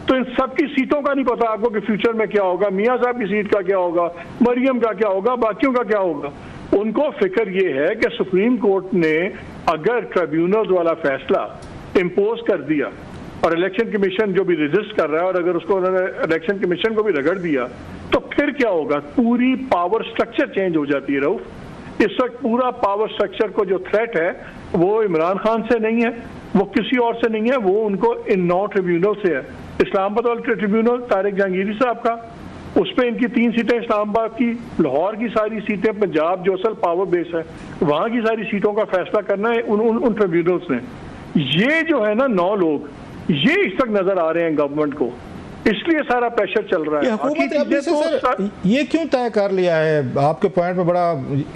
तो इन सब की सीटों का नहीं पता आपको कि फ्यूचर में क्या होगा, मियाँ साहब की सीट का क्या होगा, मरियम का क्या होगा, बाकियों का क्या होगा। उनको फिक्र ये है कि सुप्रीम कोर्ट ने अगर ट्रिब्यूनल वाला फैसला इम्पोज कर दिया और इलेक्शन कमीशन जो भी रेजिस्ट कर रहा है, और अगर उसको उन्होंने इलेक्शन कमीशन को भी रगड़ दिया, तो फिर क्या होगा? पूरी पावर स्ट्रक्चर चेंज हो जाती है रऊफ। इस वक्त पूरा पावर स्ट्रक्चर को जो थ्रेट है वो इमरान खान से नहीं है, वो किसी और से नहीं है, वो उनको इन 9 ट्रिब्यूनल से है। इस्लामाबाद वाला ट्रिब्यूनल तारिक जहांगीरी साहब का, उस पर इनकी 3 सीटें इस्लामाबाद की, लाहौर की सारी सीटें, पंजाब जो असल पावर बेस है वहाँ की सारी सीटों का फैसला करना है उन ट्रिब्यूनल्स ने। ये जो है ना 9 लोग, ये इस तक नजर आ रहे हैं गवर्नमेंट को, इसलिए सारा प्रेशर चल रहा है। हुकूमत अभी से सर ये क्यों तय कर लिया है, आपके पॉइंट में बड़ा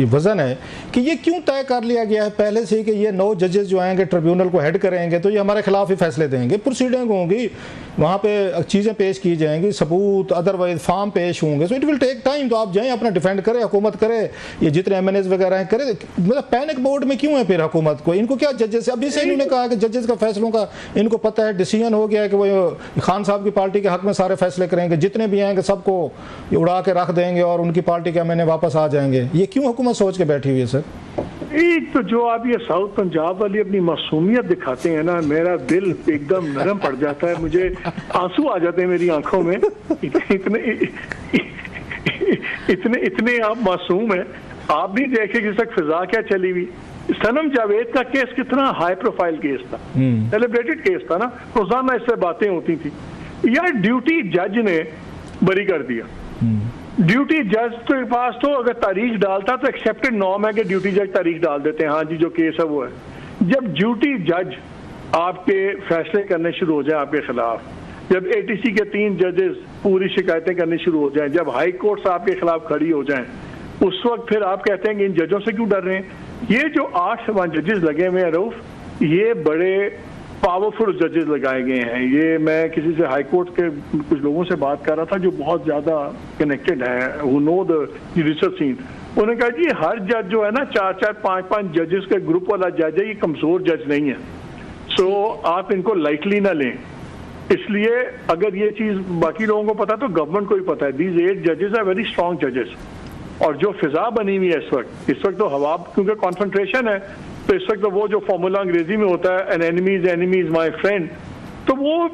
वजन है कि ये क्यों तय कर लिया गया है पहले से ही कि ये 9 जजेस जो आएंगे ट्रिब्यूनल को हेड करेंगे तो ये हमारे खिलाफ ही फैसले देंगे, प्रोसीडिंग होंगी, वहाँ पे चीज़ें पेश की जाएंगी, सबूत अदरवाइज फार्म पेश होंगे, so it will take time. तो आप जाएँ अपना डिफेंड करें, हुकूमत करे, ये जितने MNAs वगैरह हैं करें, मतलब पैनिक मोड में क्यों है फिर हुकूमत को? इनको क्या जजेस, अभी से इन्होंने कहा कि जजेस का फैसलों का इनको पता है, डिसीजन हो गया है कि वो खान साहब की पार्टी के हक में सारे फैसले करेंगे, जितने भी आएंगे सबको उड़ा के रख देंगे और उनकी पार्टी के MNA वापस आ जाएंगे। ये क्यों हुकूमत सोच के बैठी हुई है सर? एक तो जो आप ये साउथ पंजाब वाली अपनी मासूमियत दिखाते हैं ना, मेरा दिल एकदम नरम पड़ जाता है, मुझे आंसू आ जाते हैं मेरी आंखों में। इतने आप मासूम हैं। आप भी देखे कि तक फिजा क्या चली हुई। सनम जावेद का केस कितना हाई प्रोफाइल केस था, सेलिब्रेटेड केस था ना, रोजाना इससे बातें होती थी। यार ड्यूटी जज ने बरी कर दिया। ड्यूटी जज के पास तो अगर तारीख डालता तो एक्सेप्टेड नॉर्म है कि ड्यूटी जज तारीख डाल देते हैं, हाँ जी जो केस है वो है। जब ड्यूटी जज आपके फैसले करने शुरू हो जाए आपके खिलाफ, जब ATC के 3 जजेस पूरी शिकायतें करनी शुरू हो जाएं, जब हाई कोर्ट्स आपके खिलाफ खड़ी हो जाएं, उस वक्त फिर आप कहते हैं कि इन जजों से क्यों डर रहे हैं? ये जो 8 जजेस लगे हुए हैं रऊफ, ये बड़े पावरफुल जजेस लगाए गए हैं। ये मैं किसी से हाई कोर्ट के कुछ लोगों से बात कर रहा था जो बहुत ज़्यादा कनेक्टेड है, who know the judicial scene। उन्होंने कहा जी हर जज जो है ना 4-4, 5-5 जजेस के ग्रुप वाला जज है, ये कमज़ोर जज नहीं है, सो आप इनको लाइटली ना लें। इसलिए अगर ये चीज़ बाकी लोगों को पता तो गवर्नमेंट को भी पता है। दीज 8 जजेस आर वेरी स्ट्रॉन्ग जजेस। और जो फिजा बनी हुई है इस वक्त तो हवा, क्योंकि कॉन्सेंट्रेशन है, तो इस वक्त तो वो जो फॉर्मूला अंग्रेजी में होता है, an enemy is my friend, तो वो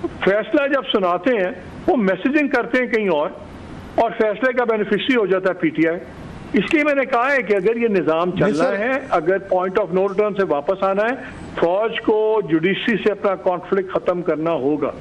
फैसला जब सुनाते हैं वो मैसेजिंग करते हैं कहीं और फैसले का बेनिफिशियरी हो जाता है PTI। इसलिए मैंने कहा है कि अगर ये निज़ाम चल रहा है, अगर पॉइंट ऑफ नो रिटर्न से वापस आना है, फौज को जुडिशरी से अपना कॉन्फ्लिक्ट खत्म करना होगा।